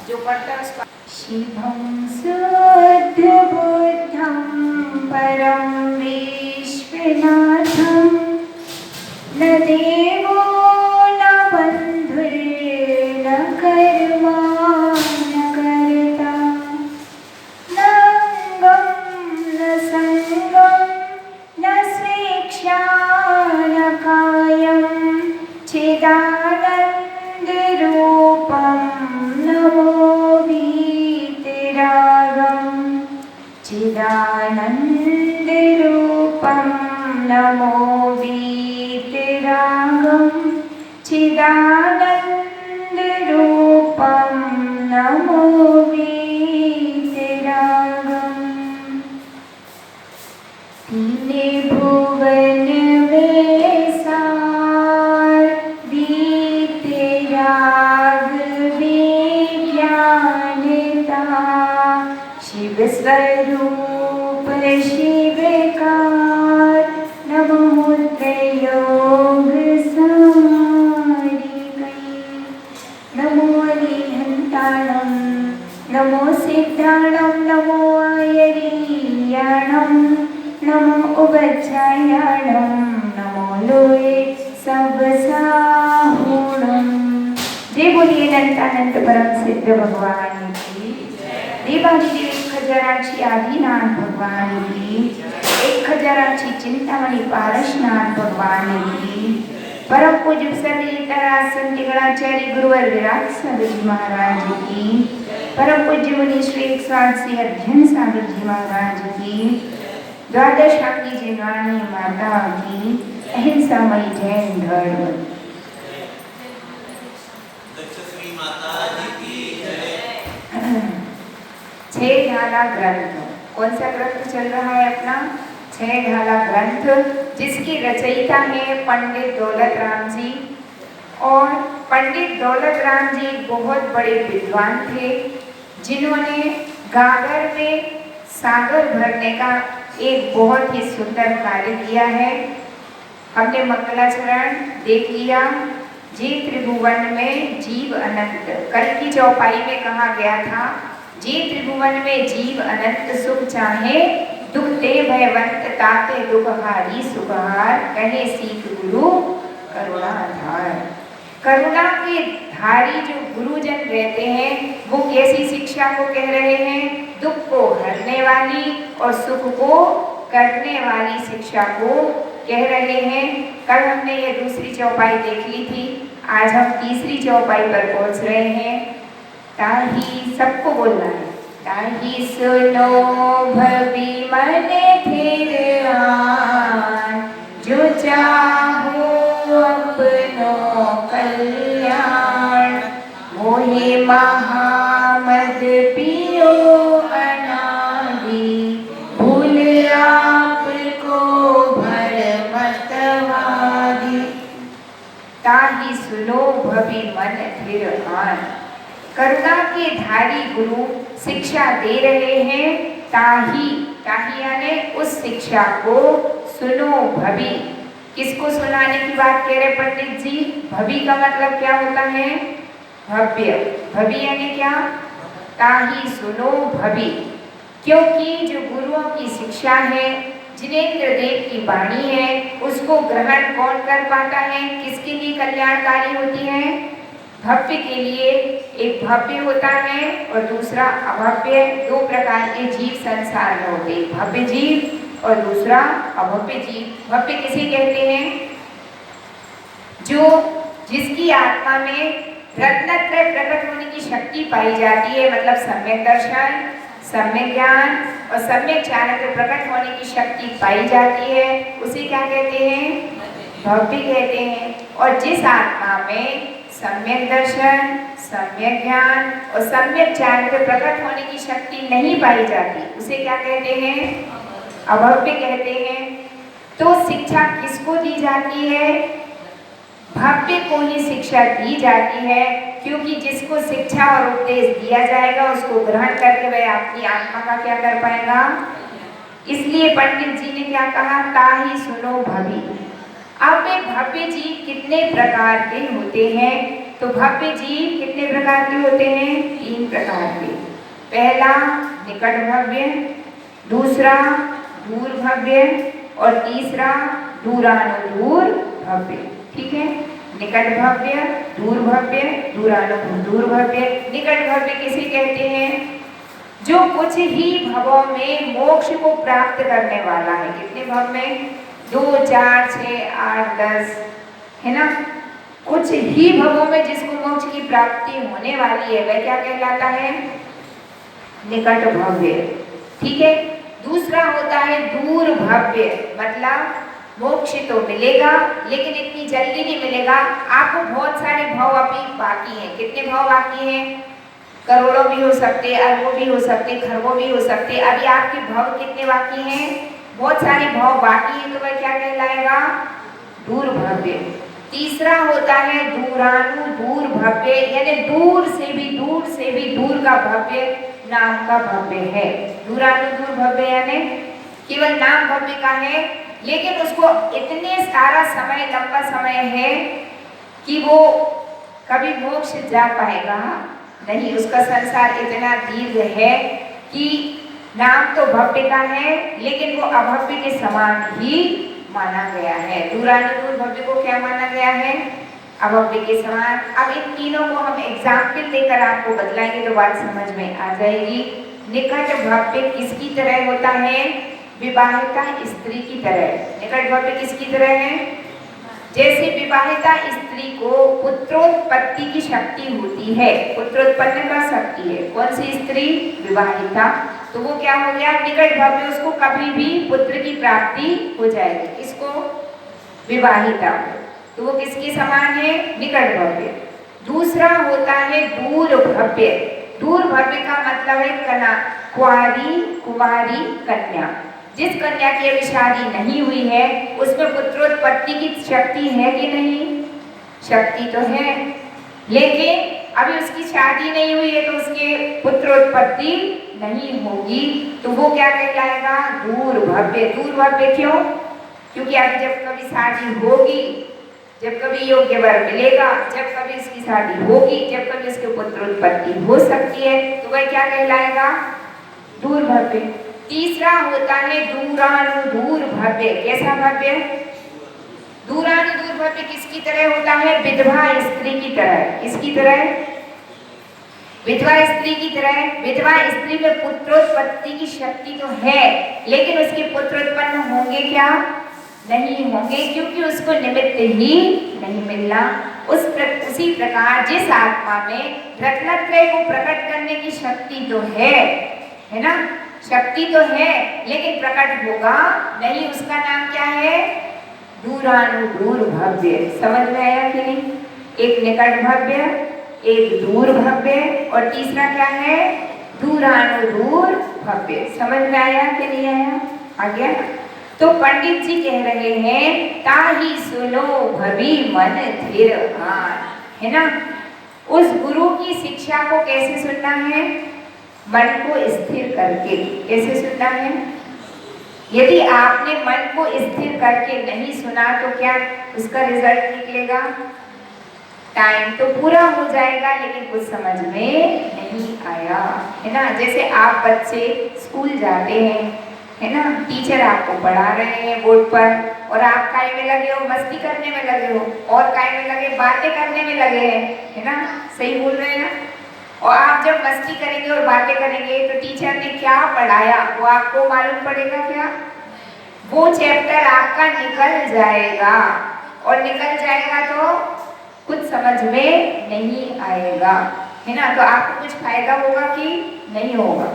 जो पढ़ता है उसका शिवं शुद्धबुद्धं परं विश्वनाथं न देवो न बन्धुर्न कर्मा न कर्ता न अङ्गं न सङ्गं न स्वेच्छा न कायं चिदानन्दरूपं नमो वीतरागम् चिदानन्दरूपं नमो वीतरागम् चिदानन्दरूपं नमो वीतरागम् तीने भुवन वेसार वीतराग विज्ञानता शिव स्वरूप शिवकार नमो त्रयोग समारिकै नमो अरिहन्ताणं नमो सिद्धाणं नमो आयरीयाणं नमो उपध्यायाणं नमो लोये सबसाहुणं। जय बोलिए अनंतानंद परम सिद्ध भगवान की। देवादिदेव 1000ची आदिनाथ भगवान की। 1000ची चिंतामणी पारशनाथ भगवान की। परम पूज्य सर्वतरा संतगणाचार्य गुरुवर विराट सागर जी महाराज की। परम पूज्य मुनि श्री 108 अध्ययन सागर जी महाराज की। द्वादशांगी जिनवाणी माता की। अहिंसामयी जैन धर्म। छह ढाला ग्रंथ। कौन सा ग्रंथ चल रहा है अपना? छह ढाला ग्रंथ, जिसकी रचयिता है पंडित दौलत राम जी। और पंडित दौलत राम जी बहुत बड़े विद्वान थे, जिन्होंने गागर में सागर भरने का एक बहुत ही सुंदर कार्य किया है। हमने मंगलाचरण देख लिया। जी त्रिभुवन में जीव अनंत, कल की चौपाई में कहा गया था, जी त्रिभुवन में जीव अनंत सुख चाहे, दुख ते भयवंत ताते दुखहारी सुखहार, कहे सीख गुरु करुणाधार। करुणा के धारी जो गुरुजन रहते हैं, वो कैसी शिक्षा को कह रहे हैं? दुख को हरने वाली और सुख को करने वाली शिक्षा को कह रहे हैं। कल हमने ये दूसरी चौपाई देख ली थी, आज हम तीसरी चौपाई पर पहुंच रहे हैं। ताही सबको बोलना है। ताही सुनो भवि मन फिर आन, जो चाहो अपनो कल्याण, मोहे महामद पियो अनादि, भूल आपको भर मतवादी। ताही सुनो भवि मन फिर आन। करुणा के धारी गुरु शिक्षा दे रहे हैं। ताही, ताही यानी उस शिक्षा को सुनो भवि। किसको सुनाने की बात कह रहे पंडित जी? भवि का मतलब क्या होता है? भव्य। भवि यानी क्या? ताही सुनो भवि। क्योंकि जो गुरुओं की शिक्षा है, जिनेंद्र देव की वाणी है, उसको ग्रहण कौन कर पाता है? किसके लिए कल्याणकारी होती है? भव्य के लिए। एक भव्य होता है और दूसरा अभव्य। दो प्रकार के जीव संसार में होते हैं, भव्य जीव और दूसरा अभव्य जीव। भव्य किसे कहते हैं? जो जिसकी आत्मा में रत्नत्रय प्रकट होने की शक्ति पाई जाती है, मतलब सम्यक दर्शन, सम्यक ज्ञान और सम्यक चारित्र प्रकट होने की शक्ति पाई जाती है, उसे क्या कहते हैं? भव्य कहते हैं। और जिस आत्मा में सम्यक दर्शन, सम्यक ज्ञान और सम्यक चारित्र प्रकट होने की शक्ति नहीं पाई जाती, उसे क्या कहते हैं? अभव्य कहते हैं। तो शिक्षा किसको दी जाती है? भव्य को ही शिक्षा दी जाती है, क्योंकि जिसको शिक्षा और उपदेश दिया जाएगा उसको ग्रहण करके वह अपनी आत्मा का क्या कर पाएगा? इसलिए पंडित जी ने क्या कहा? ताही सुनो भवि। अब वे भव्य जीव कितने प्रकार के होते हैं? तो भव्य जीव कितने प्रकार के होते हैं? 3 तीन प्रकार के। पहला निकट भव्य, दूसरा दूर भव्य और तीसरा दूरानुदूर भव्य। ठीक है, निकट भव्य, दूर भव्य, दूरानुदूर भव्य। निकट भव्य किसे कहते हैं? जो कुछ ही भवों में मोक्ष को प्राप्त करने वाला है। कितने भव में? 2, 4, 6, 8, 10, है ना? कुछ ही भवों में जिसको मोक्ष की प्राप्ति होने वाली है वह क्या कहलाता है? निकट भव्य। ठीक है। दूसरा होता है दूर भव्य, मतलब मोक्ष तो मिलेगा लेकिन इतनी जल्दी नहीं मिलेगा। आपको बहुत सारे भाव अभी बाकी हैं। कितने भाव बाकी हैं? करोड़ों भी हो सकते, अरबों भी हो सकते, खरबों भी हो सकते। अभी आपके भाव कितने बाकी हैं? बहुत सारे भाव बाकी हैं, तो वह क्या कहलाएगा? दूर भव्य। तीसरा होता है दूरानुदूर भव्य, यानी दूर से भी दूर का भव्य नाम का भव्य है। दूरानुदूर भव्य यानी केवल नाम भव्य का है, लेकिन उसको इतने सारा समय, लंबा समय है कि वो कभी मोक्ष जा पाएगा नहीं। उसका संसार इतना दीर्घ है कि नाम तो भव्य का है लेकिन वो अभव्य के समान ही माना गया है। दूरानुदूर भव्य को क्या माना गया है? अभव्य के समान। अब इन तीनों को हम एग्जाम्पल देकर आपको बतलाएंगे तो बात समझ में आ जाएगी। निकट भव्य किसकी तरह होता है? विवाहिता स्त्री की तरह। निकट भव्य किसकी तरह है? जैसे विवाहिता स्त्री को पुत्रोत्पत्ति की शक्ति होती है, पुत्रोत्पन्न कर सकती है। कौन सी स्त्री? विवाहिता। तो वो क्या हो गया? निकट भव्य। उसको कभी भी पुत्र की प्राप्ति हो जाएगी। किसको? विवाहिता। तो वो किसके समान है? निकट भव्य। दूसरा होता है दूर भव्य। दूर भव्य का मतलब है कुंवारी कन्या। जिस कन्या की अभी शादी नहीं हुई है उसमें पुत्रोत्पत्ति की शक्ति है कि नहीं? शक्ति तो है, लेकिन अभी उसकी शादी नहीं हुई है तो उसके पुत्रोत्पत्ति नहीं होगी, तो वो क्या कहलाएगा? दूर भव्य। दूर भव्य क्यों? क्योंकि अभी जब कभी शादी होगी, जब कभी योग्य वर मिलेगा, जब कभी उसकी शादी होगी, जब कभी उसके पुत्रोत्पत्ति हो सकती है, तो वह क्या कहलाएगा? दूर भव्य। तीसरा होता है दूरानुदूर भव्य। कैसा भव्य? दूरानुदूर भव्य किसकी तरह होता है? विधवा स्त्री की तरह। किसकी तरह? विधवा स्त्री की तरह। विधवा स्त्री में पुत्रोत्पत्ति की शक्ति तो है लेकिन उसके पुत्र उत्पन्न होंगे क्या? नहीं होंगे, क्योंकि उसको निमित्त ही नहीं मिलना। उसी प्रकार जिस आत्मा में रत्नत्रय को प्रकट करने की शक्ति तो है ना? शक्ति तो है लेकिन प्रकट होगा नहीं, उसका नाम क्या है? दूरानुदूर भव्य। समझ में आया कि नहीं? एक निकट भव्य, एक दूर भव्य और तीसरा क्या है? दूरानुदूर भव्य। समझ में आया कि नहीं आया? आ गया? तो पंडित जी कह रहे हैं ताहि सुनो भवि मन धीर आन, है ना? उस गुरु की शिक्षा को कैसे सुनना है? मन को स्थिर करके। कैसे सुनना है? यदि आपने मन को स्थिर करके नहीं सुना तो क्या उसका रिजल्ट निकलेगा? टाइम तो पूरा हो जाएगा लेकिन कुछ समझ में नहीं आया, है ना? जैसे आप बच्चे स्कूल जाते हैं, है ना? टीचर आपको पढ़ा रहे हैं बोर्ड पर और आप काय में लगे हो? मस्ती करने में लगे हो, और काय में लगे? बातें करने में लगे हैं, है ना? सही बोल रहे हैं ना? और आप जब मस्ती करेंगे और बातें करेंगे तो टीचर ने क्या पढ़ाया वो आपको मालूम पड़ेगा क्या? वो चैप्टर आपका निकल जाएगा, और निकल जाएगा तो कुछ समझ में नहीं आएगा, है ना? तो आपको कुछ फायदा होगा कि नहीं होगा?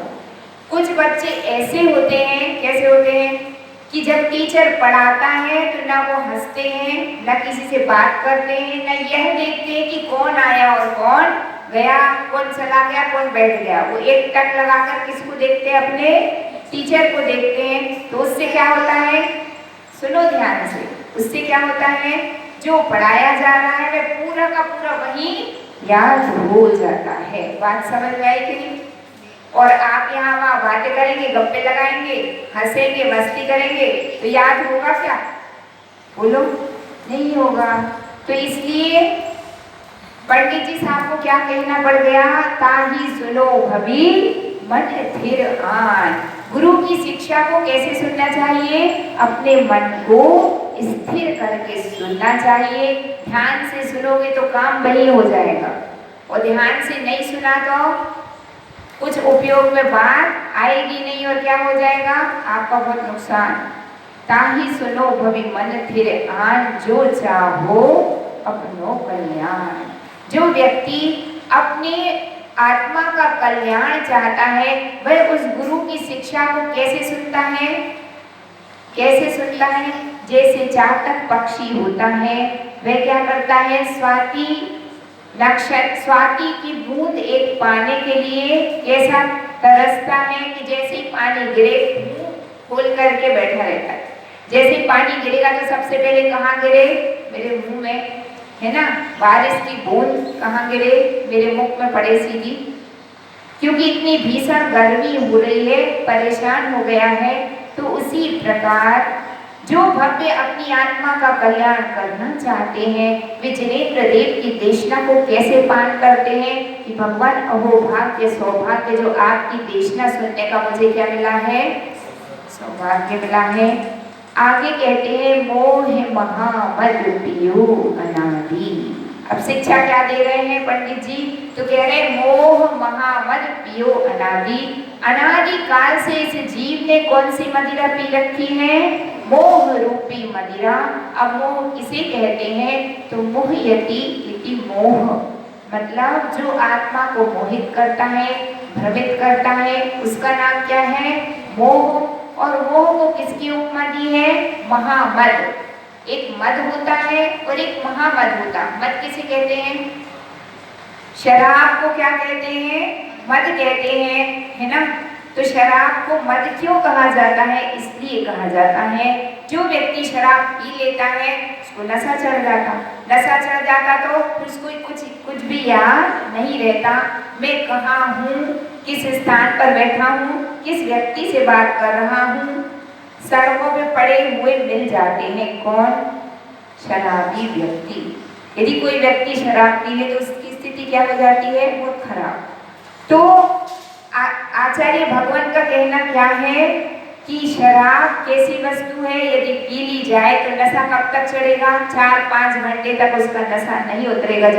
कुछ बच्चे ऐसे होते हैं, कैसे होते हैं कि जब टीचर पढ़ाता है तो ना वो हंसते हैं, ना किसी से बात करते हैं, ना यह देखते हैं कि कौन आया और कौन गया, कौन चला गया, कौन बैठ गया। वो एक टक लगाकर किसको देखते हैं? अपने टीचर को देखते हैं। तो उससे क्या होता है? सुनो ध्यान से। उससे क्या होता है? जो पढ़ाया जा रहा है वह पूरा का पूरा वही याद हो जाता है। बात समझ में आई कि नहीं? और आप यहाँ वहाँ बातें करेंगे, गप्पे लगाएंगे, हंसेंगे, मस्ती करेंगे तो याद होगा क्या? बोलो, नहीं होगा। तो इसलिए पंडित जी साहब को क्या कहना पड़ गया? ताही सुनो भवी मन थिर आन। गुरु की शिक्षा को कैसे सुनना चाहिए? अपने मन को स्थिर करके सुनना चाहिए। ध्यान से सुनोगे तो काम वही हो जाएगा, और ध्यान से नहीं सुना तो कुछ उपयोग में बात आएगी नहीं, और क्या हो जाएगा? आपका बहुत नुकसान। ताही सुनो भवी मन थिर आन, जो चाहो अपनो कल्याण। जो व्यक्ति अपने आत्मा का कल्याण चाहता है वह उस गुरु की शिक्षा को कैसे सुनता है? कैसे सुनता है? जैसे चातक पक्षी होता है, वह क्या करता है? स्वाति नक्षत्र, स्वाति की बूंद एक पाने के लिए कैसा तरसता है कि जैसे ही पानी गिरे मुंह खोल करके बैठा रहता है। जैसे ही पानी गिरेगा तो सबसे पहले कहाँ गिरे? मेरे मुंह में, है ना? बारिश की बूंद कहाँ गिरे? मेरे मुख में पड़े सीधी, क्योंकि इतनी भीषण गर्मी हो रही है, परेशान हो गया है। तो उसी प्रकार जो भव्य अपनी आत्मा का कल्याण करना चाहते हैं, वे जिनेंद्र देव की देशना को कैसे पान करते हैं कि भगवान अहो भाग्य सौभाग्य, जो आपकी देशना सुनने का मुझे क्या मिला है? सौभाग्य मिला है। आगे कहते हैं मोह महामद पियो अनादि। अब शिक्षा क्या दे रहे हैं पंडित जी? तो कह रहे मोह महामद पियो अनादि। अनादि काल से इस जीव ने कौन सी मदिरा पी रखी है? मोह रूपी मदिरा। अब मोह किसे कहते हैं? तो मोहयति इति मोह, मतलब जो आत्मा को मोहित करता है, भ्रमित करता है, उसका नाम क्या है? मोह। और मोह को किसकी उपमा दी है? महामद। एक मद होता है और एक महामद होता। मद किसे कहते हैं? शराब को क्या कहते हैं? मद कहते हैं, है ना? तो शराब को मद क्यों कहा जाता है? इसलिए कहा जाता है जो व्यक्ति शराब पी लेता है उसको नशा चढ़ जाता। नशा चढ़ जाता तो उसको कुछ भी याद नहीं रहता। मैं कहाँ हूँ, किस स्थान पर बैठा हूँ, किस व्यक्ति से बात कर रहा हूँ, सड़कों पे पड़े हुए मिल जाते हैं। कौन? शराबी व्यक्ति। यदि कोई व्यक्ति शराब पी ले तो उसकी स्थिति क्या हो जाती है? बहुत खराब। तो आचार्य भगवान का कहना क्या है कि शराब कैसी वस्तु है? यदि पी ली जाए तो नशा कब तक चढ़ेगा? 4-5 घंटे तक उसका नशा नहीं उतरेगा।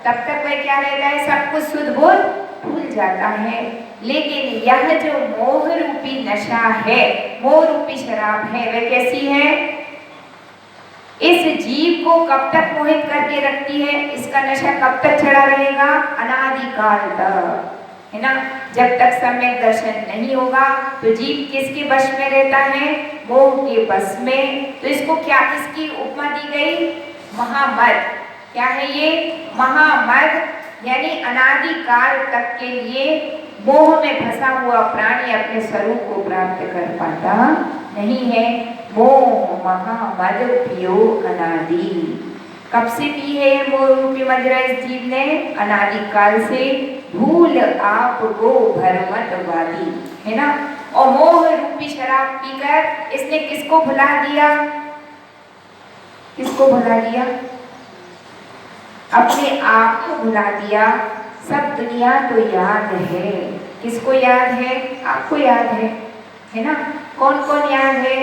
तब तक वह क्या रहता है? सब कुछ शुद्ध बोध भूल जाता है। लेकिन यह जो मोह रूपी नशा है, मोह रूपी शराब है, वह कैसी है? इस जीव को कब तक मोहित करके रखती है? इसका नशा कब तक चढ़ा रहेगा? अनादिकाल तक, है ना? जब तक सम्यक दर्शन नहीं होगा तो जीव किसके वश में रहता है? मोह के वश में। तो इसको क्या, किसकी उपमा दी गई? महामद। क्या है ये? महामद। यानी अनादिकाल तक के लिए मोह में फंसा हुआ प्राणी अपने स्वरूप को प्राप्त कर पाता नहीं है। मोह महामद पियो अनादि। कब से पी है मोह रूपी मदिरा इस जीव ने? अनादिकाल से। भूल आपको भरमतवादी, है ना? और मोह रूपी शराब पीकर इसने किसको भुला दिया? किसको भुला दिया? अपने आप को भुला दिया। सब दुनिया तो याद है। किसको याद है? आपको याद है ना? कौन कौन याद है?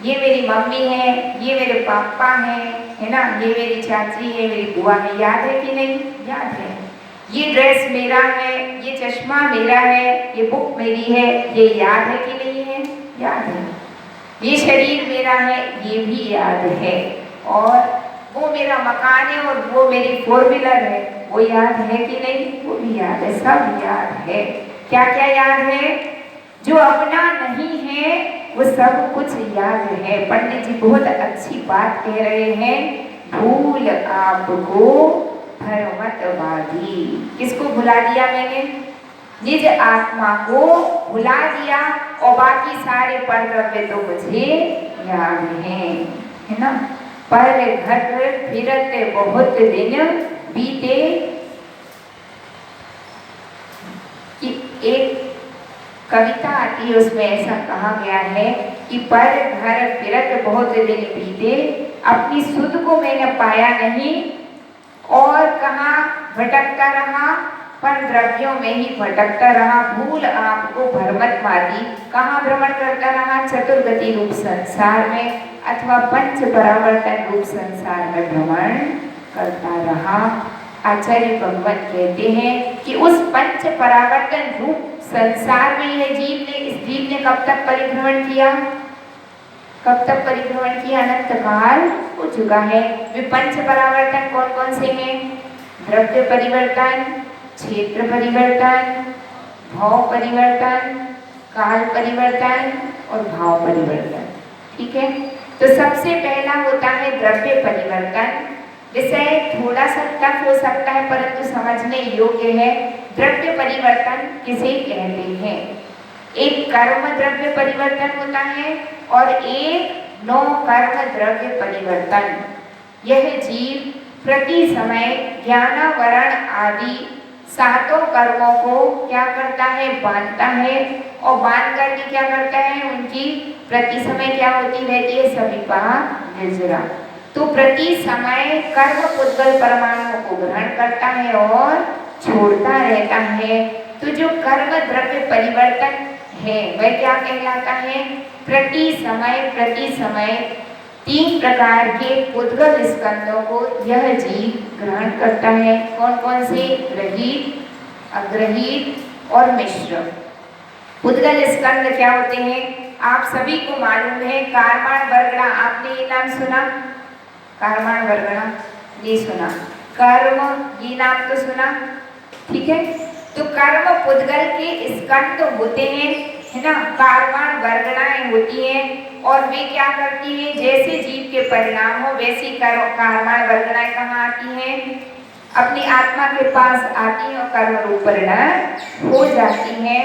ये मेरी मम्मी है, ये मेरे पापा है ना? ये मेरी चाची है, मेरी बुआ है। याद है कि नहीं? याद है। ये ड्रेस मेरा है, ये चश्मा मेरा है, ये बुक मेरी है, ये याद है कि नहीं है? याद है। ये शरीर मेरा है, ये भी याद है। और वो मेरा मकान है और वो मेरी 4 व्हीलर है, वो याद है कि नहीं? वो भी याद है। सब याद है। क्या क्या याद है? जो अपना नहीं है वो सब कुछ याद है। पंडित जी बहुत अच्छी बात कह रहे हैं। भूल आपको भरमतवादी। किसको भुला दिया मैंने? निज आत्मा को भुला दिया, और बाकी सारे परद्रव्य तो मुझे याद है ना? पर घट फिरत बहुत दिन बीते। कि एक कविता आती है उसमें ऐसा कहा गया है कि पर घर फिरत बहुत दिन बीते, अपनी सुध को मैंने पाया नहीं। और कहा भटकता रहा, पर द्रव्यों में ही भटकता रहा, भूल आपको भ्रमत मारी। कहाँ भ्रमण करता रहा? चतुर्गति रूप संसार में अथवा पंच परावर्तन रूप संसार में भ्रमण करता रहा। आचार्य भगवान कहते हैं कि उस पंच परावर्तन रूप संसार में यह जीव ने, इस जीव ने कब तक परिभ्रमण किया? कब तक परिभ्रमण किया? अनंत काल हो चुका है। वे पंच परावर्तन कौन कौन से हैं? द्रव्य परिवर्तन, क्षेत्र परिवर्तन, भाव परिवर्तन, काल परिवर्तन और भाव परिवर्तन। ठीक है, तो सबसे पहला होता है द्रव्य परिवर्तन। विषय थोड़ा सा टफ हो सकता है परंतु समझने योग्य है। द्रव्य परिवर्तन किसे कहते हैं? एक कर्म द्रव्य परिवर्तन होता है और एक नो कर्म द्रव्य परिवर्तन। यह जीव प्रति समय ज्ञानावरण आदि सातों कर्मों को क्या करता है? बांधता है, और बांध करके क्या करता है? उनकी प्रति समय क्या होती रहती है? सविपाक निर्जरा। तो प्रति समय कर्म पुद्गल परमाणुओं को ग्रहण करता है और छोड़ता रहता है। तो जो कर्म द्रव्य परिवर्तन है वह क्या कहलाता है? प्रति समय तीन प्रकार के पुद्गल स्कंदों को यह जीव ग्रहण करता है। कौन कौन से? ग्रहित, अग्रहित और मिश्र। पुद्गल स्कंद क्या होते हैं? आप सभी को मालूम है, कारमाण वर्गणा। आपने ये नाम सुना? कारमाण वर्गणा नहीं सुना? कर्म ये नाम तो सुना, ठीक है। तो कर्म पुद्गल के स्कंद होते हैं, है ना। कारमाण वर्गणाएं होती हैं और वे क्या करती हैं? जैसे जीव के परिणाम हो वैसी कारमाण वर्गणाएं कहाँ आती हैं? अपनी आत्मा के पास आती हैं और कर्म रूप परिणाम हो जाती हैं।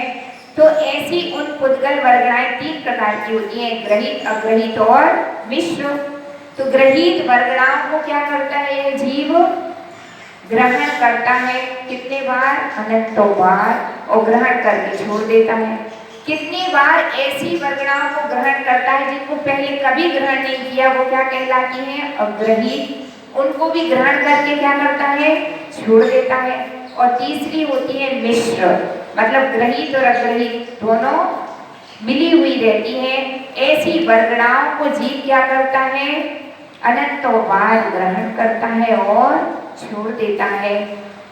तो ऐसी उन पुद्गल वर्गणाएं तीन प्रकार की होती हैं, ग्रहित, अग्रहित और मिश्र। तो ग्रहित वर्गणाओं को क्या करता है यह जीव? ग्रहण करता है। कितने बार? अनंतों बार, और ग्रहण करके छोड़ देता है। कितनी बार ऐसी वर्गणाओं को ग्रहण करता है जिनको पहले कभी ग्रहण नहीं किया, वो क्या कहलाती हैं? अग्रहित। उनको भी ग्रहण करके क्या करता है? छोड़ देता है। और तीसरी होती है मिश्र, मतलब ग्रहित और अग्रहित दोनों मिली हुई रहती हैं। ऐसी वर्गणाओं को जीव क्या करता है? अनंतों बार ग्रहण करता है और छोड़ देता है।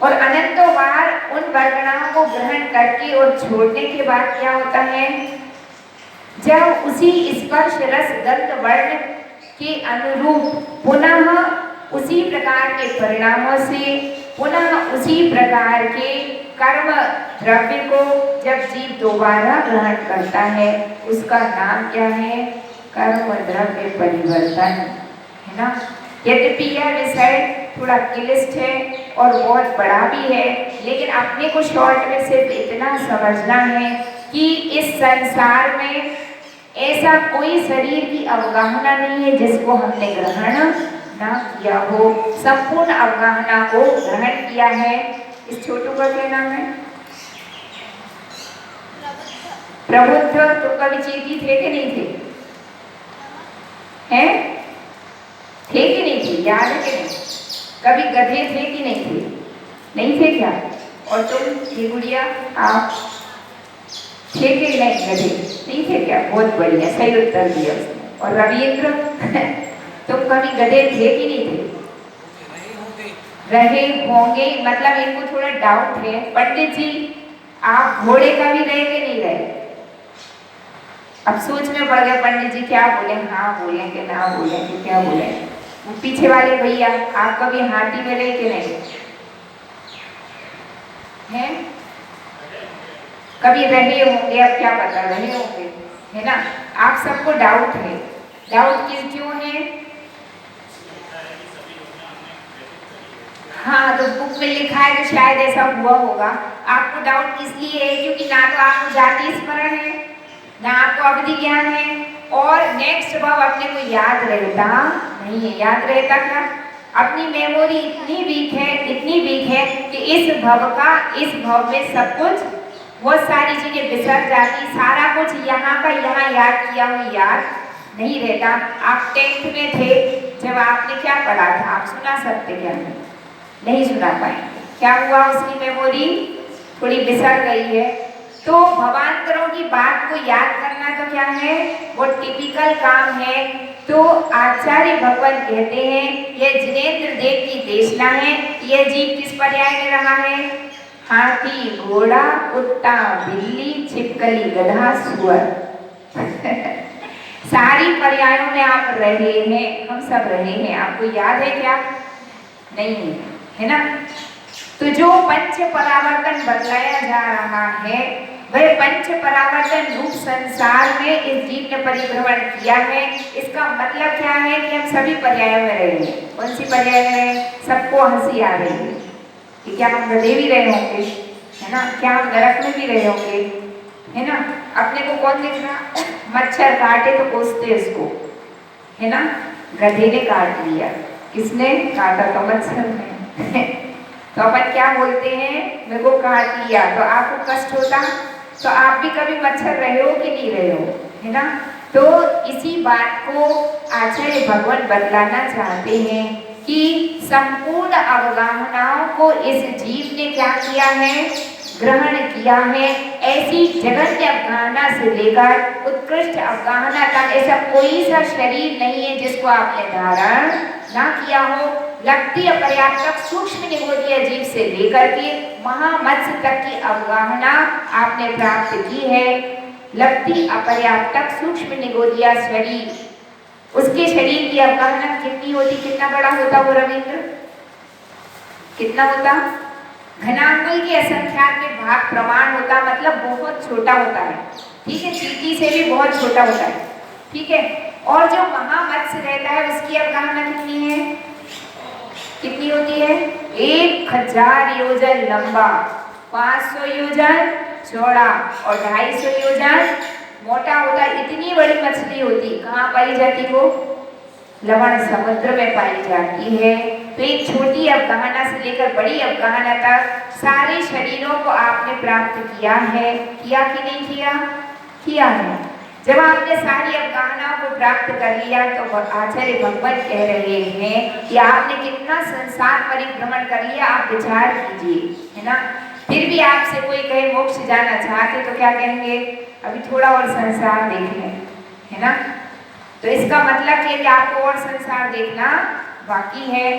और अनंतों बार उन वर्गणाओं को ग्रहण करके और छोड़ने के बाद क्या होता है? जब उसी स्पर्श रस गंध वर्ण के अनुरूप पुनः उसी प्रकार के परिणामों से, पुनः उसी प्रकार के कर्म द्रव्य को जब जीव दोबारा ग्रहण करता है, उसका नाम क्या है? कर्म द्रव्य परिवर्तन, है ना। यद्यपि यह विषय थोड़ा क्लिष्ट है और बहुत बड़ा भी है, लेकिन अपने को शॉर्ट में सिर्फ इतना समझना है कि इस संसार में ऐसा कोई शरीर की अवगाहना नहीं है जिसको हमने ग्रहण ना किया हो। संपूर्ण अवगाहना को ग्रहण किया है। इस छोटू का क्या नाम है? प्रबुद्ध। तो कभी चेती थे कि नहीं थे? हैं? थे कि नहीं थे? याद है कि नहीं? कभी गधे थे कि नहीं थे? नहीं थे क्या? और तुम थी गुड़िया, आप थे कि नहीं? गधे नहीं थे क्या? बहुत बढ़िया, सही उत्तर दिया उसने। और रविंद्र तुम कभी गधे थे कि नहीं थे? रहे होंगे, मतलब इनको थोड़ा डाउट है। पंडित जी आप घोड़े का भी रहे कि नहीं रहे? अब सोच में पड़ गया पंडित जी, क्या बोले, हाँ बोले कि ना बोले कि क्या बोले। पीछे वाले भैया आप कभी हाथी में रहे कि नहीं? हैं? कभी रहे होंगे, अब क्या पता रहे होंगे, है ना। आप सबको डाउट है। डाउट किस क्यों है? हाँ, तो बुक में लिखा है तो शायद ऐसा हुआ होगा। आपको डाउट इसलिए है क्योंकि ना तो आपको जाति स्मरण है, ना आपको अवधि ज्ञान है, और नेक्स्ट भाव अपने को याद रहता नहीं है। याद रहता क्या? अपनी मेमोरी इतनी वीक है कि इस भव में सब कुछ, बहुत सारी चीजें बिसर जाती। सारा कुछ यहाँ का यहाँ याद किया हुआ याद नहीं रहता। आप 10th में थे जब आपने क्या पढ़ा था? आप सुना सकते क्या? नहीं सुना पाएंगे। क्या हुआ, उसकी मेमोरी थोड़ी बिसर गई है। तो भवांतरों की बात को याद करना तो क्या है, वो टिपिकल काम है। तो आचार्य भगवान कहते हैं यह जिनेंद्र देव की देशना है। यह जीव किस पर्याय में रहा है, हाथी, घोड़ा, कुत्ता, बिल्ली, छिपकली, गधा, सुअर सारी पर्यायों में आप रहे हैं, हम सब रहे हैं। आपको याद है क्या, नहीं है ना। तो जो पंच परावर्तन बतलाया जा रहा है, वह पंच परावर्तन रूप संसार में इस जीव ने परिभ्रमण किया है। इसका मतलब क्या है कि हम सभी पर्यायों में रहे हैं। कौन सी पर्याय में, सबको हंसी आ रही है कि क्या हम गधे भी रहे होंगे, है ना, क्या हम नरक में भी रहे होंगे, है ना। अपने को कौन देख रहा, मच्छर काटे तो कोसते इसको, है ना, गधे ने काट लिया, किसने काटा, तो मच्छर ने तो अपन क्या बोलते हैं, मेरे को काट लिया, तो आपको कष्ट होता। तो आप भी कभी मच्छर रहे हो कि नहीं रहे हो, है ना। तो इसी बात को आचार्य भगवान बतलाना चाहते हैं कि संपूर्ण अवगाहनाओं को इस जीव ने क्या किया है, ग्रहण किया है। ऐसी जगन्य अवगाहना से लेकर उत्कृष्ट अवगाहना तक ऐसा कोई सा शरीर नहीं है जिसको आपने धारण ना किया हो। लगती अपर्याप्त सूक्ष्म निगोदीय जीव से लेकर के महामत्स्य तक की अवगाहना आपने प्राप्त की है। लगती अपर्याप्त सूक्ष्म निगोदीय शरीर, उसके शरीर की अवगाहना कितनी होती, कितना बड़ा होता वो रविंद्र, कितना होता, घनांगुल की असंख्यात में भाग प्रमाण होता, मतलब बहुत छोटा होता है, ठीक है, चींटी से भी बहुत छोटा होता है, ठीक है। और जो महामत्स्य रहता है उसकी अवगाहना कितनी है, कितनी होती है, 1000 योजन लंबा, 500 योजन चौड़ा और 250 योजन मोटा होता। इतनी बड़ी मछली होती, कहाँ पाई जाती, वो लवण समुद्र में पाई जाती है। तो एक छोटी अवगाहना से लेकर बड़ी अवगाहना तक सारे शरीरों को आपने प्राप्त किया है, किया कि नहीं किया, किया है। जब आपने सारी अवगाहनाओं को प्राप्त कर लिया तो आचार्य भगवान कह रहे हैं कि आपने कितना संसार परिभ्रमण कर लिया, आप विचार कीजिए, है ना। फिर भी आपसे कोई कहे मोक्ष जाना चाहते तो क्या कहेंगे, अभी थोड़ा और संसार देख लें, है ना। तो इसका मतलब है कि आपको और संसार देखना बाकी है।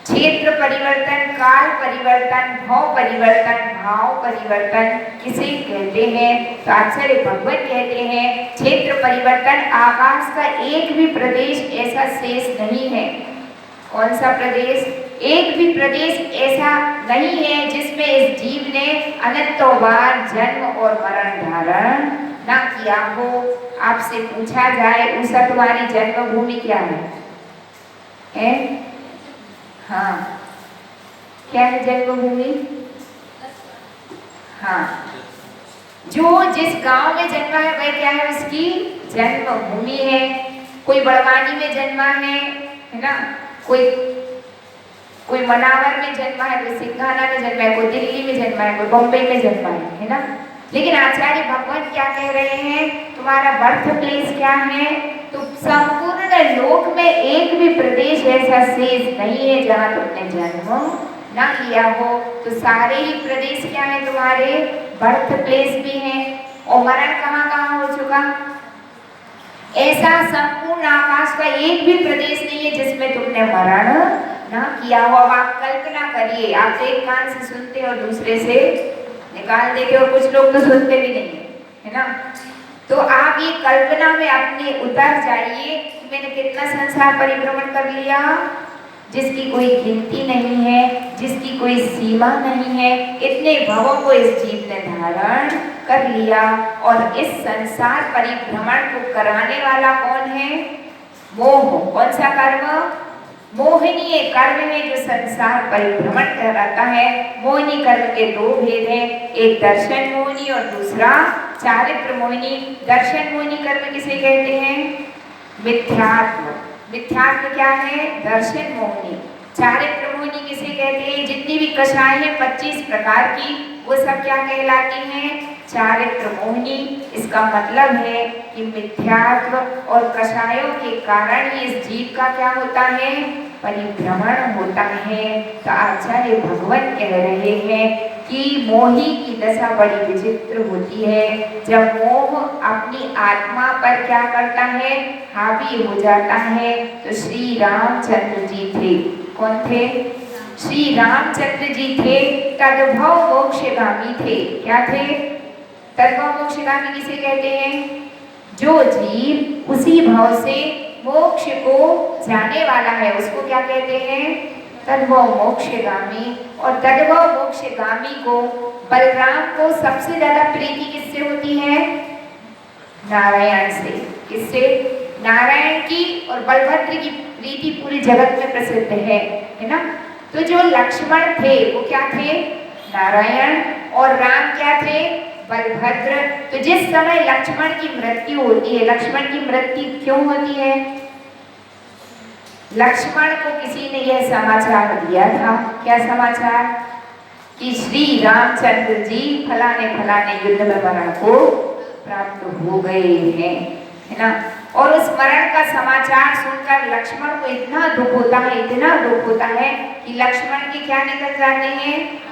क्षेत्र परिवर्तन, काल परिवर्तन, भाव परिवर्तन, भाव परिवर्तन किसे कहते हैं, तो आचार्य भगवत कहते हैं क्षेत्र परिवर्तन, आकाश का एक भी प्रदेश ऐसा शेष नहीं है। कौन सा प्रदेश, एक भी प्रदेश ऐसा नहीं है जिसमें इस जीव ने अनंतों बार जन्म और मरण धारण न किया हो। आपसे पूछा जाए उषा तुम्हारी जन्मभूमि क्या है? हाँ, क्या है जन्मभूमि? हाँ, जो जिस गांव में जन्मा है वह क्या है, उसकी जन्मभूमि है। कोई बड़वानी में जन्मा है ना, कोई मनावर में जन्मा है, कोई सिंघाना में जन्मा है, कोई दिल्ली में जन्मा है, कोई बॉम्बे में जन्मा है ना। लेकिन आचार्य भगवान क्या कह रहे हैं, तुम्हारा बर्थ प्लेस क्या है, तो संपूर्ण लोक में एक भी प्रदेश ऐसा शेष नहीं है जहाँ तुमने जन्म ना लिया हो। तो सारे ही प्रदेश क्या है तुम्हारे, बर्थ प्लेस भी है। और मरण कहाँ कहाँ हो चुका, ऐसा संपूर्ण आकाश का एक भी प्रदेश नहीं है जिसमें तुमने मरण ना किया हो। अब आप कल्पना करिए, आप एक कान से सुनते और दूसरे से निकाल देते, और कुछ लोग तो सुनते भी नहीं है ना। तो आप ये कल्पना में अपने उतर जाइए कि मैंने कितना संसार परिभ्रमण कर लिया, जिसकी कोई गिनती नहीं है, जिसकी कोई सीमा नहीं है। इतने भवों को इस जीव ने धारण कर लिया। और इस संसार परिभ्रमण को कराने वाला कौन है, मोह। कौन सा कर्म, मोहिनी कर्म है जो संसार परिभ्रमण कराता है। मोहिनी कर्म के दो भेद हैं, एक दर्शन मोहिनी और दूसरा चारित्र मोहिनी। दर्शन मोहिनी कर्म किसे कहते हैं, मिथ्यात्व। मिथ्यात्व क्या है, दर्शन मोहिनी। चारित्र मोहिनी किसे कहते हैं, जितनी भी कषाय है 25 प्रकार की, वो सब क्या कहलाती हैं, चारित्र मोहिनी। इसका मतलब है कि मिथ्यात्व और कषायों के कारण ही इस जीव का क्या होता है, परिभ्रमण होता है। तो आचार्य भगवान कह रहे हैं कि मोही की दशा बड़ी विचित्र होती है। जब मोह अपनी आत्मा पर क्या करता है, हावी हो जाता है। तो श्री रामचंद्र जी थे, कौन थे? श्री रामचंद्र जी थे, तद्भव मोक्षगामी थे। क्या थे? तद्भव मोक्षगामी किसे कहते हैं? जो जीव उसी भाव से मोक्ष को जाने वाला है उसको क्या कहते हैं? तद्भव मोक्षगामी। और तद्भव मोक्षगामी को, बलराम को सबसे ज्यादा प्रीति किससे होती है? नारायण से। किससे? नारायण की। और बलभद्र की प्रीति पूरे जगत में प्रसिद्ध है ना। तो जो लक्ष्मण थे वो क्या थे? नारायण। और राम क्या थे? बलभद्र। तो जिस समय लक्ष्मण की मृत्यु होती है, लक्ष्मण की मृत्यु क्यों होती है? लक्ष्मण को किसी ने यह समाचार दिया था। क्या समाचार? कि श्री रामचंद्र जी फलाने फलाने युद्ध में मरण को प्राप्त हो गए हैं, है ना। और उस मरण का समाचार सुनकर लक्ष्मण को इतना दुख होता है, इतना दुख होता है कि लक्ष्मण के क्या निकल जाते हैं?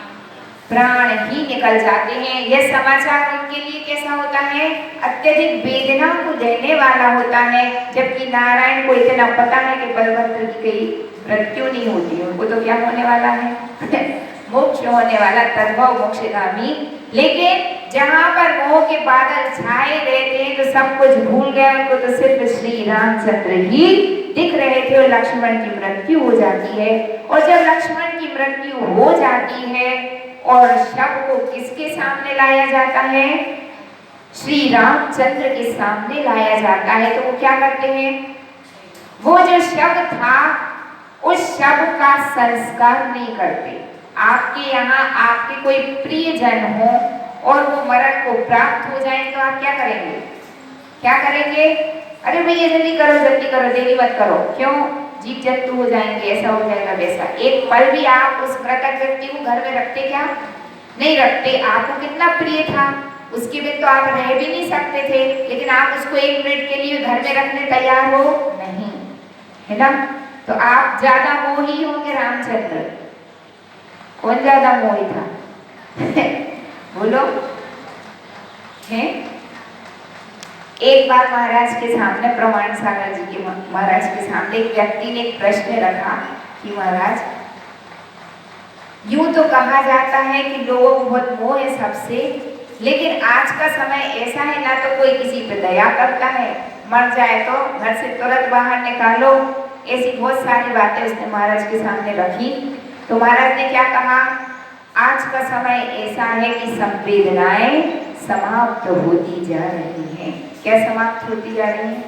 प्राण ही निकल जाते हैं। यह समाचार उनके लिए कैसा होता है? अत्यधिक वेदना को देने वाला होता है। जबकि नारायण को इतना पता है कि बलभद्र की कहीं मृत्यु नहीं होती, उनको तो क्या होने वाला है? मोक्ष होने वाला, तद्भव मोक्षगामी। लेकिन जहाँ पर मोह के बादल छाए रहते हैं तो सब कुछ भूल गए, उनको तो सिर्फ श्री रामचंद्र ही दिख रहे थे। और लक्ष्मण की मृत्यु हो जाती है। और जब लक्ष्मण की मृत्यु हो जाती है और शव को किसके सामने लाया जाता है? श्री रामचंद्र के सामने लाया जाता है। तो वो क्या करते हैं? वो जो शव था उस शव का संस्कार नहीं करते। आपके यहाँ आपके कोई प्रियजन हो और वो मरण को प्राप्त हो जाए तो आप क्या करेंगे? क्या करेंगे? अरे भैया जल्दी करो, देरी मत करो। क्यों? जीव जंतु हो जाएंगे, ऐसा हो जाएगा, वैसा। एक पल भी आप उस मृतक व्यक्ति को घर में रखते क्या? नहीं रखते। आपको कितना प्रिय था, उसके बिन तो आप रह भी नहीं सकते थे, लेकिन आप उसको एक मिनट के लिए घर में रखने तैयार हो नहीं, है ना। तो आप ज्यादा मोही होंगे रामचंद्र? कौन ज्यादा मोही था? बोलो। है? एक बार महाराज के सामने, प्रमाण सागर जी के महाराज के सामने एक व्यक्ति ने एक प्रश्न रखा कि महाराज, यूं तो कहा जाता है कि लोगों को बहुत मोह है सबसे, लेकिन आज का समय ऐसा है ना तो कोई किसी पे दया करता है, मर जाए तो घर से तुरंत बाहर निकालो। ऐसी बहुत सारी बातें उसने महाराज के सामने रखी। तो महाराज ने क्या कहा? आज का समय ऐसा है कि संवेदनाएं समाप्त होती जा रही हैं। क्या समाप्त होती जा रही है?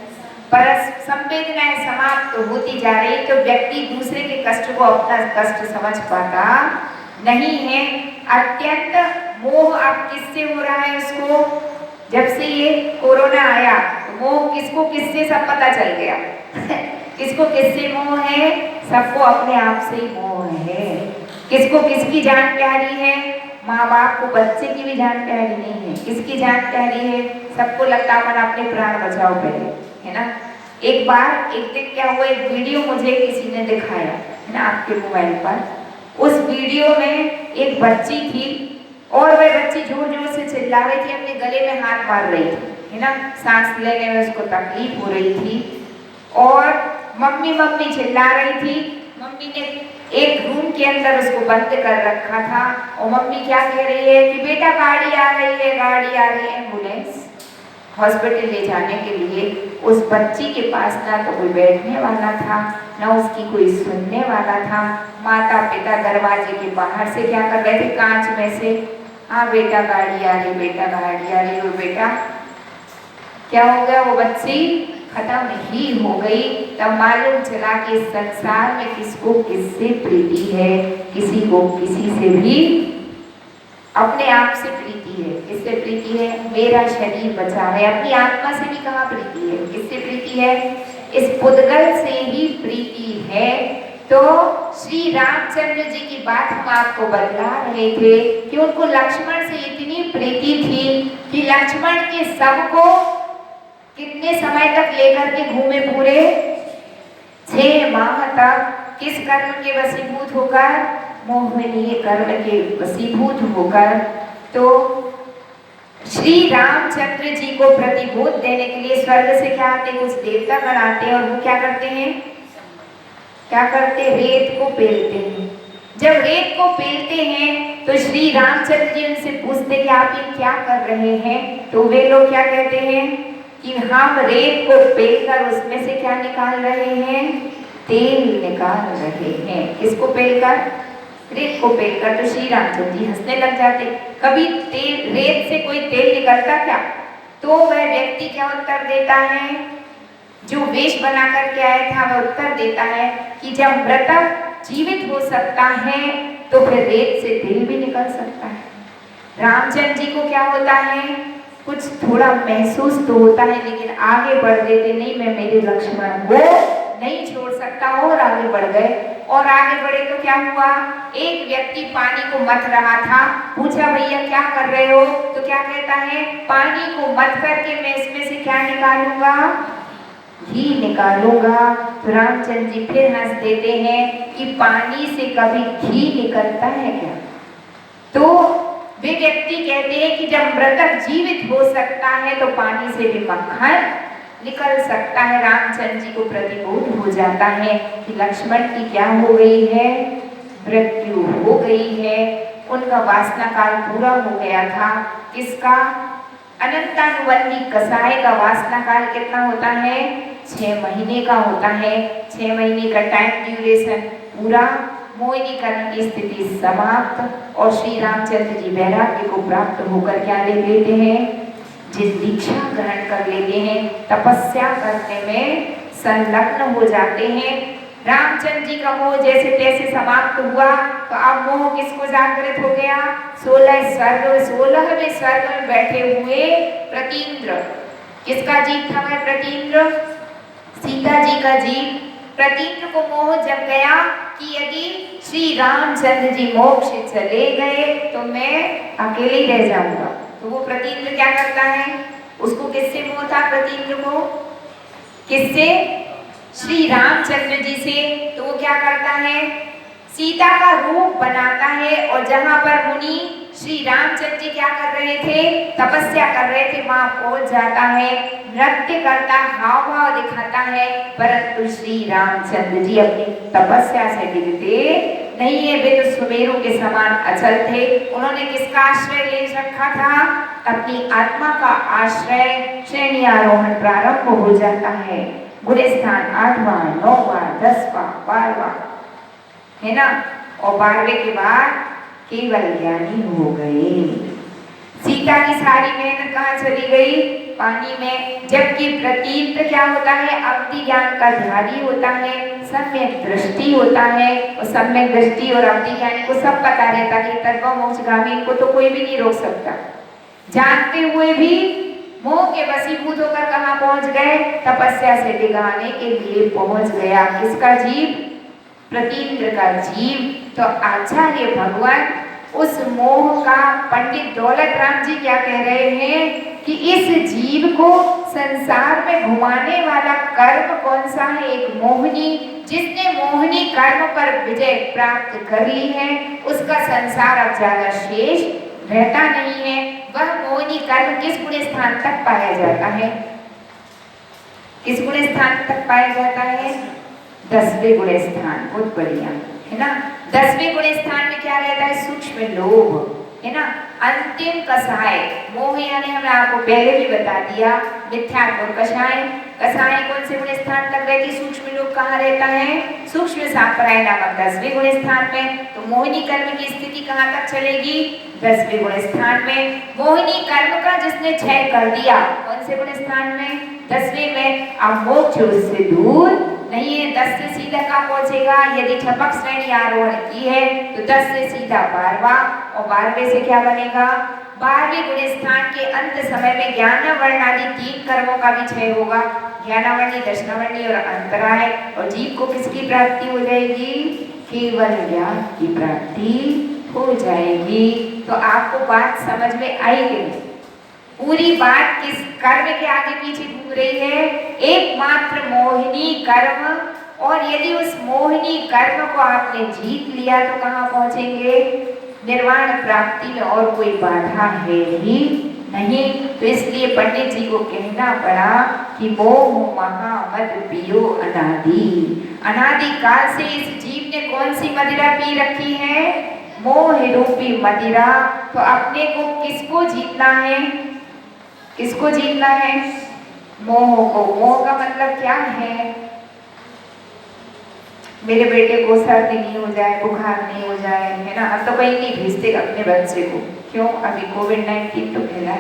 पर संवेदनाएं समाप्त होती जा रही, तो व्यक्ति दूसरे के कष्ट को अपना कष्ट समझ पाता नहीं है। अत्यंत मोह अब किससे हो रहा है उसको? जब से ये कोरोना आया तो मोह किसको किससे सब पता चल गया। किसको किससे मोह है? सबको अपने आप से ही मोह है। किसको किसकी जान प्यारी है? माँ बाप को बच्चे की भी जान प्यारी नहीं है। किसकी जान प्यारी है? सबको लगता है अपने प्राण बचाओ पहले, है ना। एक बार एक दिन क्या हुआ, एक वीडियो मुझे किसी ने दिखाया, है ना, आपके मोबाइल पर। उस वीडियो में एक बच्ची थी और वह बच्ची जोर जोर से चिल्ला रही थी, अपने गले में हाथ मार रही थी, है ना। सांस लेने में उसको तकलीफ हो रही थी और मम्मी मम्मी चिल्ला रही थी। मम्मी ने एक रूम के अंदर उसको बंद कर रखा था और मम्मी क्या कह रही है कि बेटा गाड़ी आ रही है, गाड़ी आ रही है, एम्बुलेंस हॉस्पिटल ले जाने के लिए। उस बच्ची के पास ना तो कोई बैठने वाला था, ना उसकी कोई सुनने वाला था। माता पिता दरवाजे के बाहर से क्या कर रहे थे, कांच में से, हाँ बेटा गाड़ी आ रही, बेटा गाड़ी आ रही। और बेटा क्या हो गया, वो बच्ची खत्म ही हो गई। तब मालूम चला कि संसार में किसको किससे प्रीति है। किसी को किसी से भी अपने आप से प्रीति है। किससे प्रीति है? मेरा शरीर बचा है। अपनी आत्मा से भी कहाँ प्रीति है? किससे प्रीति है? इस पुद्गल से ही प्रीति है। तो श्री रामचंद्र जी की बात हम आपको बतला रहे थे कि उनको लक्ष्मण से इतनी प्रीति थी कि लक्ष्मण के सब को कितने समय तक लेकर के घूमे? पूरे 6 माह तक किस कर्म के वशीभूत होकर? मोहनीय कर्म के वशीभूत होकर। तो श्री रामचंद्र जी को प्रतिबोध देने के लिए स्वर्ग से क्या आते? कुछ देवता गण आते हैं और वो क्या करते हैं? क्या करते? रेत को पेलते हैं। जब रेत को पेलते हैं तो श्री रामचंद्र जी उनसे पूछते कि आप ये क्या कर रहे हैं? तो वे लोग क्या कहते हैं कि हम रेत को पेलकर उसमें से क्या निकाल रहे हैं? तेल निकाल रहे हैं। किसको पेलकर? रेत को पेलकर। तो श्री रामचंद्र जी हंसने लग जाते। कभी तेल, रेत से कोई तेल निकलता क्या? तो वह व्यक्ति क्या उत्तर देता है? जो वेश बना करके आया था वह उत्तर देता है कि जब मृतक जीवित हो सकता है तो फिर रेत से तेल भी निकल सकता है। रामचंद्र जी को क्या होता है? कुछ थोड़ा महसूस तो होता है, लेकिन आगे बढ़ देते, नहीं मैं मेरे लक्ष्मण को नहीं छोड़ सकता, और आगे बढ़ गए। और आगे बढ़े तो क्या हुआ? एक व्यक्ति पानी को मथ रहा था। पूछा भैया क्या कर रहे हो? तो क्या कहता है? पानी को मथ करके मैं इसमें से क्या निकालूंगा? घी निकालूंगा। तो रामचंद्र जी फिर हंस देते हैं कि पानी से कभी घी निकलता है क्या? तो वे व्यक्ति कहते हैं कि जब मृतक जीवित हो सकता है तो पानी से भी मक्खन निकल सकता है। रामचंद्र जी को प्रतिबोध हो जाता है कि लक्ष्मण की क्या हो गई है? मृत्यु हो गई है। उनका वासना काल पूरा हो गया था। किसका? अनंतानुवर्ती कसाय का वासना काल कितना होता है? 6 महीने का होता है। 6 महीने का टाइम ड्यूरेशन पूरा। मोहिनी कर्म की स्थिति समाप्त और श्री रामचंद्र जी वैराग्य को प्राप्त होकर क्या ले लेते हैं? जिस दीक्षा ग्रहण कर लेते हैं, तपस्या करने में संलग्न हो जाते हैं। रामचंद्र जी का मोह जैसे तैसे समाप्त हुआ तो अब मोह किसको जागृत हो गया? 16वें स्वर्ग में बैठे हुए प्रतीन्द्र। किसका जीव था वह प्रतीन्द्र? सीता जी का जीव। प्रतीन्द्र को मोह जग गया कि यदि श्री रामचंद्र जी मोक्ष चले गए तो मैं अकेले ही रह जाऊंगा। तो वो प्रतीन्द्र क्या करता है? उसको किससे मोह था? प्रतीन्द्र को किससे? श्री रामचंद्र जी से। तो वो क्या करता है? सीता का रूप बनाता है और जहां पर मुनि श्री रामचंद्र जी क्या कर रहे थे? तपस्या कर रहे थे, वहां पहुंच जाता है, नृत्य करता, हाव भाव दिखाता है, परंतु श्री रामचंद्र जी अपनी तपस्या से गिरते नहीं है। वे तो सुमेरु के समान अचल थे। उन्होंने किसका आश्रय ले रखा था? अपनी आत्मा का आश्रय। श्रेणी आरोहण प्रारंभ हो जाता है। गुणस्थान 8वां, 9वां, 10वां, 12वां, है ना? और 12वें के बाद केवल ज्ञानी हो गए। सीता की सारी मेहनत कहाँ चली गई? पानी में। जबकि प्रतीन्द्र क्या होता है? अवधि ज्ञान का ध्यानी होता है, सम्यक दृष्टि होता है। और सम्यक दृष्टि और अवधि ज्ञानी को सब पता रहता कि तत्व मोक्षगामी को तो कोई भी नहीं रोक सकता। जानते हुए भी मोह के वशीभूत होकर कहाँ पहुंच गए? तपस्या से डिगाने के लिए पहुंच गया। किसका जीव? प्रतीन्द्र का जीव। तो आचार्य भगवान उस मोह का, पंडित दौलत राम जी क्या कह रहे हैं कि इस जीव को संसार में घुमाने वाला कर्म कौन सा है? एक मोहिनी। जिसने मोहिनी कर्म पर विजय प्राप्त कर ली है उसका संसार अब ज्यादा शेष रहता नहीं है। वह मोहिनी कर्म किस गुण स्थान तक पाया जाता है? किस गुण स्थान तक पाया जाता है? 10वें गुण स्थान। बहुत बढ़िया, है ना? 10वें गुण स्थान में क्या रहता है? सूक्ष्म लोभ, है ना? अंतिम कसाय। मोह यानी हमने आपको पहले भी बता दिया मिथ्यात्व कसाय। कसाय कौन से गुण स्थान तक रहती? सूक्ष्म लोभ कहाँ रहता है? सूक्ष्म सांपराय नामक 10वें गुण स्थान में। तो मोहिनी कर्म की स्थिति कहाँ तक चलेगी? 10वें गुण स्थान में। मोहिनी कर्म का जिसने क्षय कर दिया, कौन से गुण स्थान में? 10वें में। अब मोक्ष उससे दूर नहीं है। 10 से सीधा कहाँ पहुंचेगा? यदि ठपक श्रेणी आरोहण की है तो 10 से सीधा 12वां, और 12वें से क्या बनेगा? 12वें गुण स्थान के अंत समय में ज्ञानावर्ण आदि 3 कर्मों का भी क्षय होगा। ज्ञानावरणी, दर्शनावरणी और अंतराय। और जीव को किसकी प्राप्ति हो जाएगी? केवल ज्ञान की प्राप्ति हो जाएगी। तो आपको बात समझ में आई कि नहीं? पूरी बात किस कर्म के आगे पीछे घूम रही है? एकमात्र मोहिनी कर्म और यदि उस मोहिनी कर्म को आपने जीत लिया तो कहाँ पहुंचेंगे? निर्वाण प्राप्ति में और कोई बाधा है ही नहीं। तो इसलिए पंडित जी को कहना पड़ा कि मोह महा मद पियो अनादि। अनादि काल से इस जीव ने कौन सी मदिरा पी रखी है? मोह रूपी मदिरा। तो अपने को किसको जीतना है? किसको जीतना है? मोह को। मोह का मतलब क्या है? मेरे बेटे को सर्दी नहीं हो जाए, बुखार नहीं हो जाए, है ना। हम तो कहीं नहीं भेजते अपने बच्चे को, क्यों? अभी कोविड-19 तो फैला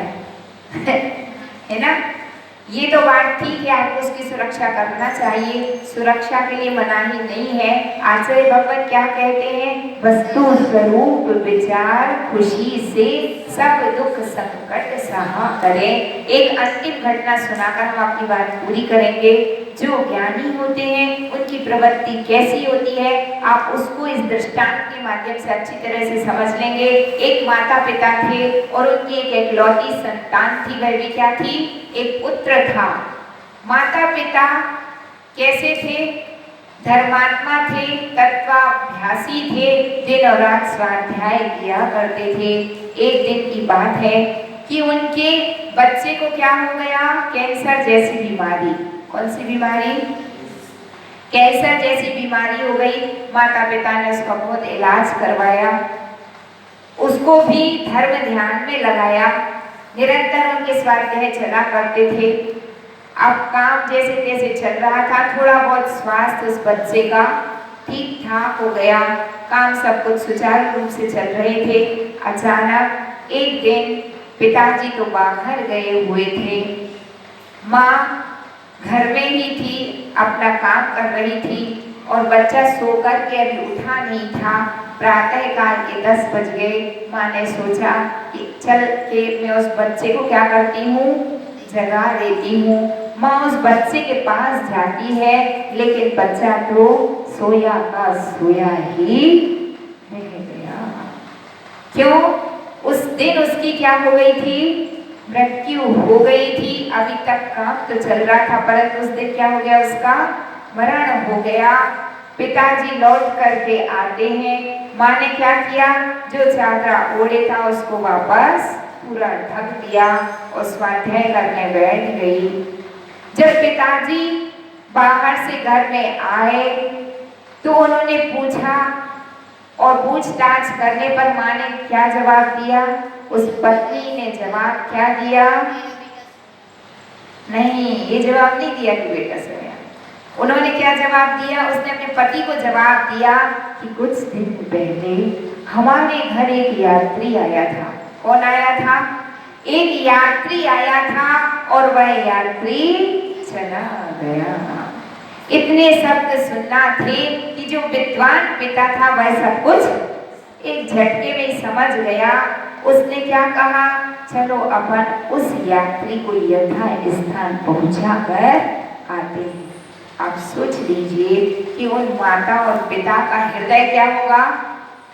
है ना। ये तो बात ठीक है, आपको उसकी सुरक्षा करना चाहिए, सुरक्षा के लिए मनाही नहीं है। आचार्य भगवत क्या कहते हैं? वस्तु स्वरूप विचार खुशी से सब दुख संकट सहा करें। एक अंतिम घटना सुनाकर हम अपनी बात पूरी करेंगे। जो ज्ञानी होते हैं उनकी प्रवृत्ति कैसी होती है, आप उसको इस दृष्टांत के माध्यम से अच्छी तरह से समझ लेंगे। एक माता पिता थे और उनकी एक एकलौती संतान थी, वह भी क्या थी? एक पुत्र था। माता पिता कैसे थे? धर्मात्मा थे, तत्वाभ्यासी थे, दिन और रात स्वाध्याय किया करते थे। एक दिन की बात है कि उनके बच्चे को क्या हो गया? कैंसर जैसी बीमारी। कौन सी बीमारी? कैंसर जैसी बीमारी हो गई। माता पिता ने उसका बहुत इलाज करवाया, उसको भी धर्म ध्यान में लगाया, निरंतर उनके स्वाध्याय चला करते थे। अब काम जैसे तैसे चल रहा था, थोड़ा बहुत स्वास्थ्य उस बच्चे का ठीक ठाक हो गया, काम सब कुछ सुचारू रूप से चल रहे थे। अचानक एक दिन पिताजी तो बाहर गए हुए थे, माँ घर में ही थी, अपना काम कर रही थी और बच्चा सोकर के अभी उठा नहीं था। प्रातः काल के 10 बज गए। माँ ने सोचा कि चल के मैं उस बच्चे को क्या करती हूँ? जगा देती हूँ। माँ उस बच्चे के पास जाती है, लेकिन बच्चा तो सोया का सोया ही रह गया। क्यों? उस दिन उसकी क्या हो गई थी? मृत्यु हो गई थी। अभी तक काम तो चल रहा था, परंतु उस दिन क्या हो गया? उसका मरण हो गया। पिताजी लौट करके आते हैं। माँ ने क्या किया? जो चादर ओढ़े था उसको वापस पूरा ढक दिया और स्वाध्याय करने बैठ गई। जब पिताजी बाहर से घर में आए तो उन्होंने पूछा, और पूछताछ करने पर माँ ने क्या जवाब दिया? उस पत्नी ने जवाब क्या दिया? नहीं, ये जवाब नहीं दिया कि बेटा सोया। उन्होंने क्या जवाब दिया? उसने अपने पति को जवाब दिया कि कुछ दिन पहले हमारे घर एक यात्री आया था। कौन आया था? एक यात्री आया था और वह यात्री चला गया। इतने शब्द सुनना थे कि जो विद्वान पिता था वह सब कुछ एक झटके में ही समझ गया। उसने क्या कहा? चलो अपन उस यात्री को यथा स्थान पहुंचा कर आते हैं। आप सोच लीजिए कि उन माता और पिता का हृदय क्या होगा,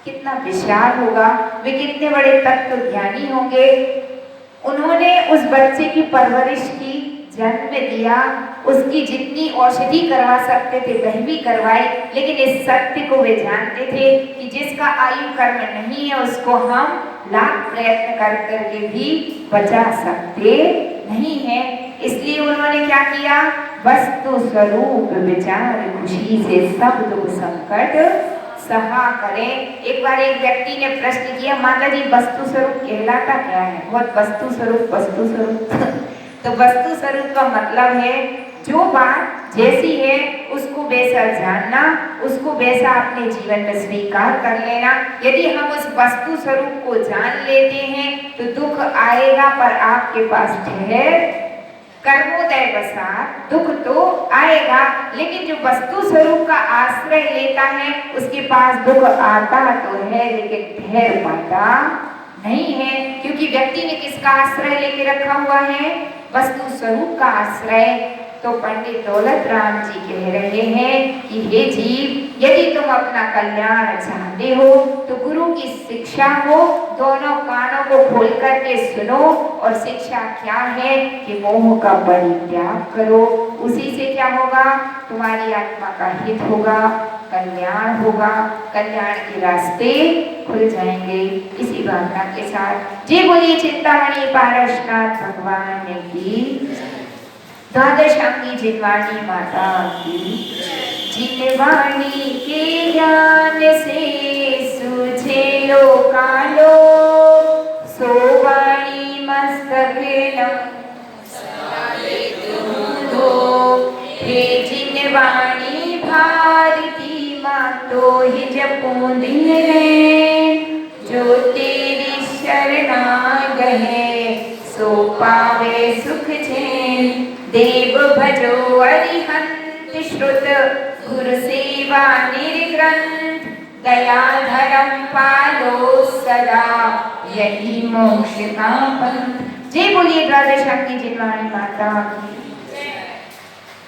कितना विशाल होगा, वे कितने बड़े तत्व ज्ञानी होंगे। उन्होंने उस बच्चे की परवरिश की, जन्म दिया, उसकी जितनी औषधि करवा सकते थे वह भी करवाई, लेकिन इस सत्य को वे जानते थे कि जिसका आयु कर्म नहीं है उसको हम लाख प्रयत्न कर करके भी बचा सकते नहीं है। इसलिए उन्होंने क्या किया? वस्तु स्वरूप विचार खुशी से सब दुख संकट सहा करें। एक बार एक व्यक्ति ने प्रश्न किया, माता जी वस्तु स्वरूप कहलाता क्या है? बहुत वस्तु स्वरूप वस्तु स्वरूप तो वस्तु स्वरूप का मतलब है जो बात जैसी है उसको वैसा जानना, उसको वैसा अपने जीवन में स्वीकार कर लेना। यदि हम उस वस्तु स्वरूप को जान लेते हैं तो दुख आएगा पर आपके पास ठहर कर्मोदय बसात, दुख तो आएगा, लेकिन जो वस्तु स्वरूप का आश्रय लेता है उसके पास दुख आता तो है लेकिन ठहर पाता नहीं है। क्योंकि व्यक्ति ने किसका आश्रय लेके रखा हुआ है? वस्तु स्वरूप का आश्रय। तो पंडित दौलत राम जी कह रहे हैं कि हे जीव, यदि तुम अपना कल्याण चाहते हो तो गुरु की शिक्षा को दोनों कानों को खोल करके सुनो। और शिक्षा क्या है कि मोह का परित्याग करो। उसी से क्या होगा, तुम्हारी आत्मा का हित होगा, कल्याण होगा, कल्याण के रास्ते खुल जाएंगे। इसी भावना के साथ जी बोलिए चिंतामणि पारसनाथ भगवान की, द्वादशांगी जिनवाणी माता की। जिनवाणी के ज्ञान से सूझे लोकालो, सो वाणी मस्तक दो। हे जिनवाणी भारती माँ तो ही जपो दिन है, जो तेरी शरणा गहे सो पावे सुख चैन। देव भजो अरिहंत श्रुत गुरु सेवा निर्ग्रंथ, दया धर्म पालो सदा यही मोक्ष का पंथ। जय बोलिए द्वादशांगी जिनवाणी माता की।